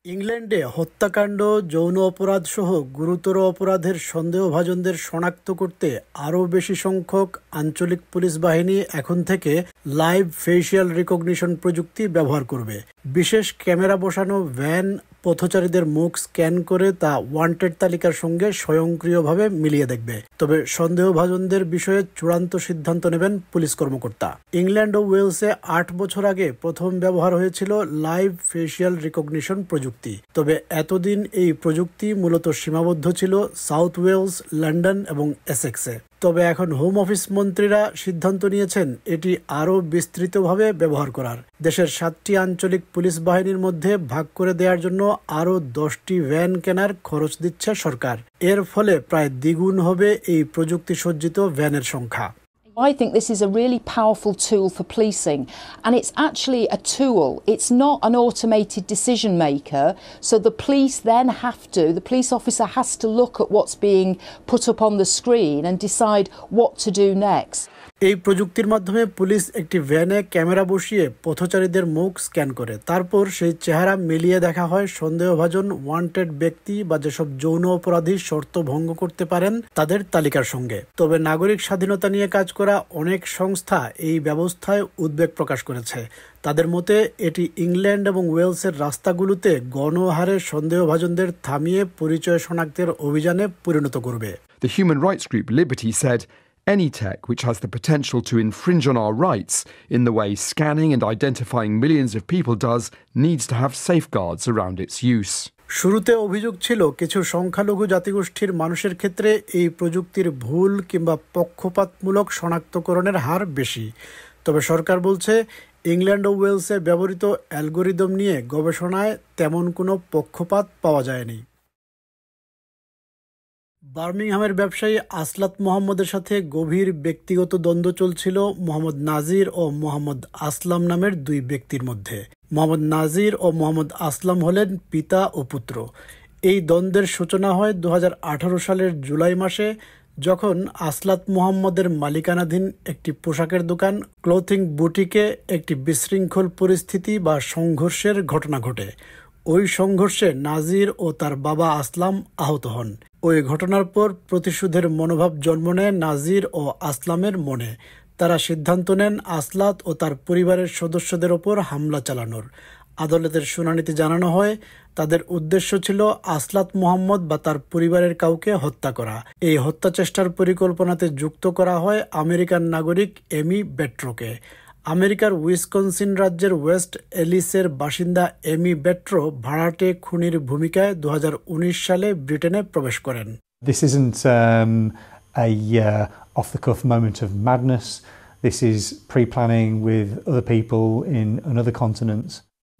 ইংল্যান্ডে হত্যাকাণ্ড, যৌন অপরাধসহ গুরুতর অপরাধের সন্দেহভাজনদের শনাক্ত করতে আরও বেশি সংখ্যক আঞ্চলিক পুলিশ বাহিনী এখন থেকে লাইভ ফেসিয়াল রিকগনিশন প্রযুক্তি ব্যবহার করবে। বিশেষ ক্যামেরা বসানো ভ্যান পথচারীদের মুখ স্ক্যান করে তা ওয়ান্টেড তালিকার সঙ্গে স্বয়ংক্রিয়ভাবে মিলিয়ে দেখবে। তবে সন্দেহভাজনদের বিষয়ে চূড়ান্ত সিদ্ধান্ত নেবেন পুলিশ কর্মকর্তা। ইংল্যান্ড ও ওয়েলসে ৮ বছর আগে প্রথম ব্যবহার হয়েছিল লাইভ ফেসিয়াল রিকগনিশন প্রযুক্তি। তবে এতদিন এই প্রযুক্তি মূলত সীমাবদ্ধ ছিল সাউথ ওয়েলস, লন্ডন এবং এসেক্সে। তবে এখন হোম অফিস মন্ত্রীরা সিদ্ধান্ত নিয়েছেন এটি আরও বিস্তৃতভাবে ব্যবহার করার। দেশের ৭টি আঞ্চলিক পুলিশ বাহিনীর মধ্যে ভাগ করে দেওয়ার জন্য আরও 10টি ভ্যান কেনার খরচ দিচ্ছে সরকার। এর ফলে প্রায় দ্বিগুণ হবে এই প্রযুক্তি সজ্জিত ভ্যানের সংখ্যা। I think this is a really powerful tool for policing, and it's actually a tool. It's not an automated decision maker, so the police officer has to look at what's being put up on the screen and decide what to do next. এই প্রযুক্তির মাধ্যমে police একটি ভ্যানে camera বসিয়ে পথচারীদের মুখ scan করে। তারপর সেই চেহারা মিলিয়ে দেখা হয় সন্দেহভাজন ওয়ান্টেড ব্যক্তি বা যেসব যৌন অপরাধী শর্ত ভঙ্গ করতে পারেন তাদের তালিকার সঙ্গে। তবে নাগরিক স্বাধীনতা নিয়ে কাজ করা অনেক সংস্থা এই ব্যবস্থায় উদ্বেগ প্রকাশ করেছে। তাদের মতে এটি ইংল্যান্ড এবং ওয়েলসের রাস্তাগুলোতে গণহারে সন্দেহভাজনদের থামিয়ে পরিচয় শনাক্তের অভিযানে পরিণত করবে। The human rights group Liberty said any tech which has the potential to infringe on our rights in the way scanning and identifying millions of people does needs to have safeguards around its use. শুরুতে অভিযোগ ছিল কিছু সংখ্যালঘু জাতিগোষ্ঠীর মানুষের ক্ষেত্রে এই প্রযুক্তির ভুল কিংবা পক্ষপাতমূলক শনাক্তকরণের হার বেশি। তবে সরকার বলছে ইংল্যান্ড ও ওয়েলসে ব্যবহৃত অ্যালগোরিদম নিয়ে গবেষণায় তেমন কোনো পক্ষপাত পাওয়া যায়নি। বার্মিংহামের ব্যবসায়ী আসলাত মোহাম্মদের সাথে গভীর ব্যক্তিগত দ্বন্দ্ব চলছিল মোহাম্মদ নাজির ও মোহাম্মদ আসলাম নামের দুই ব্যক্তির মধ্যে। মোহাম্মদ নাজির ও মোহাম্মদ আসলাম হলেন পিতা ও পুত্র। এই দ্বন্দ্বের সূচনা হয় 2018 সালের জুলাই মাসে, যখন আসলাত মোহাম্মদের মালিকানাধীন একটি পোশাকের দোকান ক্লোথিং বুটিকে একটি বিশৃঙ্খল পরিস্থিতি বা সংঘর্ষের ঘটনা ঘটে। ওই সংঘর্ষে নাজির ও তার বাবা আসলাম আহত হন। ওই ঘটনার পর প্রতিশোধের মনোভাব জন্ম নেয় নাজির ও আসলামের মনে। তারা সিদ্ধান্ত নেন আসলাত ও তার পরিবারের সদস্যদের ওপর হামলা চালানোর। আদালতের শুনানিতে জানানো হয় তাদের উদ্দেশ্য ছিল আসলাত মোহাম্মদ বা তার পরিবারের কাউকে হত্যা করা। এই হত্যা চেষ্টার পরিকল্পনাতে যুক্ত করা হয় আমেরিকান নাগরিক এমি বেট্রোকে। আমেরিকার উইসকনসিন রাজ্যের ওয়েস্ট এলিসের বাসিন্দা এমি বেট্রো ভাড়াটে খুনির ভূমিকায় 2019 সালে ব্রিটেনে প্রবেশ করেন। This isn't a off-the-cuff moment of madness. This is pre-planning with other people in other continents.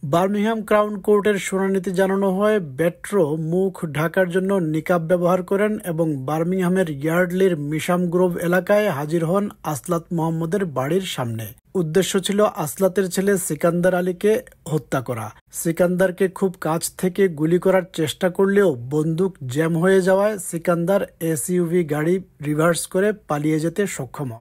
Birmingham crown কোর্টের শুনানিতে জানানো হয় বেট্রো মুখ ঢাকার জন্য নিকাব ব্যবহার করেন এবং বার্মিংহামের ইয়ার্ডলির মিশাম গ্রোভ এলাকায় হাজির হন আসলাত মোহাম্মদের বাড়ির সামনে। উদ্দেশ্য ছিল আসলাতের ছেলে সিকান্দার আলীকে হত্যা করা। সিকান্দারকে খুব কাছ থেকে গুলি করার চেষ্টা করলেও বন্দুক জ্যাম হয়ে যাওয়ায় সিকান্দার এসইউভি গাড়ি রিভার্স করে পালিয়ে যেতে সক্ষম হয়।